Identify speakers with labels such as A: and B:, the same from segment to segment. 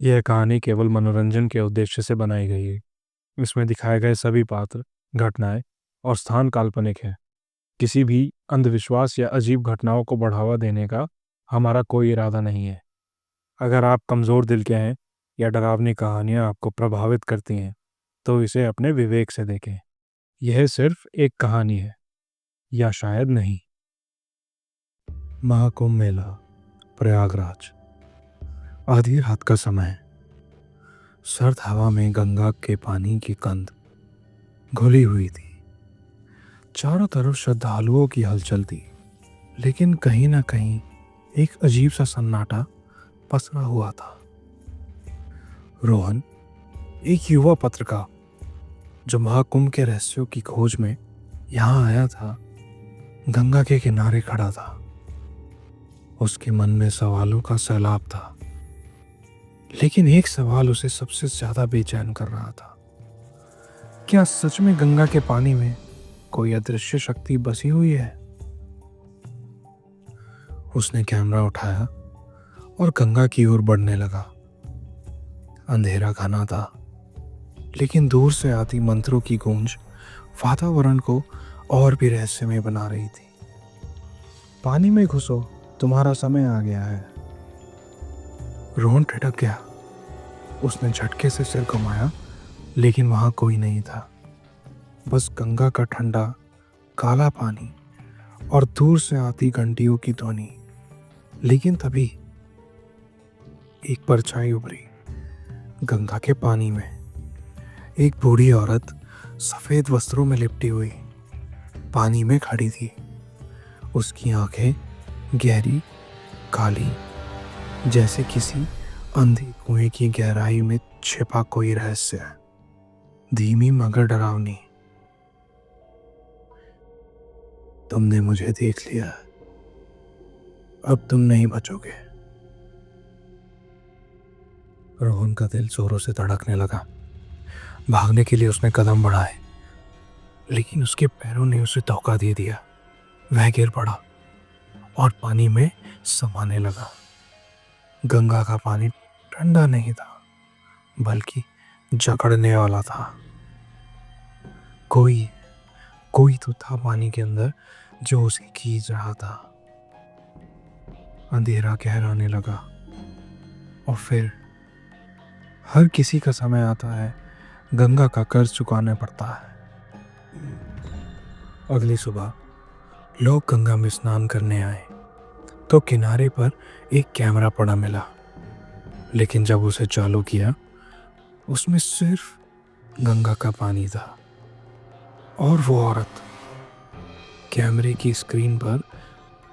A: यह कहानी केवल मनोरंजन के उद्देश्य से बनाई गई है। इसमें दिखाए गए सभी पात्र, घटनाएं और स्थान काल्पनिक हैं। किसी भी अंधविश्वास या अजीब घटनाओं को बढ़ावा देने का हमारा कोई इरादा नहीं है। अगर आप कमज़ोर दिल के हैं या डरावनी कहानियां आपको प्रभावित करती हैं, तो इसे अपने विवेक से देखें। यह सिर्फ एक कहानी है, या शायद नहीं। महाकुंभ मेला, प्रयागराज। आधी रात का समय। सर्द हवा में गंगा के पानी की कंध घुली हुई थी। चारों तरफ श्रद्धालुओं की हलचल थी, लेकिन कहीं ना कहीं एक अजीब सा सन्नाटा पसरा हुआ था। रोहन, एक युवा पत्रकार जो महाकुंभ के रहस्यों की खोज में यहाँ आया था, गंगा के किनारे खड़ा था। उसके मन में सवालों का सैलाब था, लेकिन एक सवाल उसे सबसे ज्यादा बेचैन कर रहा था। क्या सच में गंगा के पानी में कोई अदृश्य शक्ति बसी हुई है? उसने कैमरा उठाया और गंगा की ओर बढ़ने लगा। अंधेरा घना था, लेकिन दूर से आती मंत्रों की गूंज वातावरण को और भी रहस्यमय बना रही थी। पानी में घुसो, तुम्हारा समय आ गया है। रोहन ठिठक गया। उसने झटके से सिर घुमाया, लेकिन वहां कोई नहीं था। बस गंगा का ठंडा काला पानी और दूर से आती घंटियों की ध्वनि। लेकिन तभी एक परछाई उभरी गंगा के पानी में। एक बूढ़ी औरत सफेद वस्त्रों में लिपटी हुई पानी में खड़ी थी। उसकी आंखें गहरी काली, जैसे किसी अंधी कुएं की गहराई में छिपा कोई रहस्य है। धीमी मगर डरावनी। तुमने मुझे देख लिया, अब तुम नहीं बचोगे। रोहन का दिल जोरों से धड़कने लगा। भागने के लिए उसने कदम बढ़ाए, लेकिन उसके पैरों ने उसे धोखा दे दिया। वह गिर पड़ा और पानी में समाने लगा। गंगा का पानी ठंडा नहीं था, बल्कि जकड़ने वाला था। कोई कोई तो था पानी के अंदर जो उसे खींच रहा था। अंधेरा गहराने लगा, और फिर हर किसी का समय आता है, गंगा का कर्ज चुकाना पड़ता है। अगली सुबह लोग गंगा में स्नान करने आए, तो किनारे पर एक कैमरा पड़ा मिला। लेकिन जब उसे चालू किया, उसमें सिर्फ गंगा का पानी था और वो औरत। कैमरे की स्क्रीन पर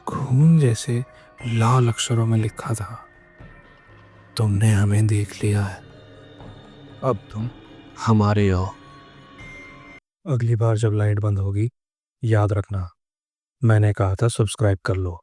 A: खून जैसे लाल अक्षरों में लिखा था, तुमने हमें देख लिया है, अब तुम हमारे हो। अगली बार जब लाइट बंद होगी, याद रखना, मैंने कहा था सब्सक्राइब कर लो।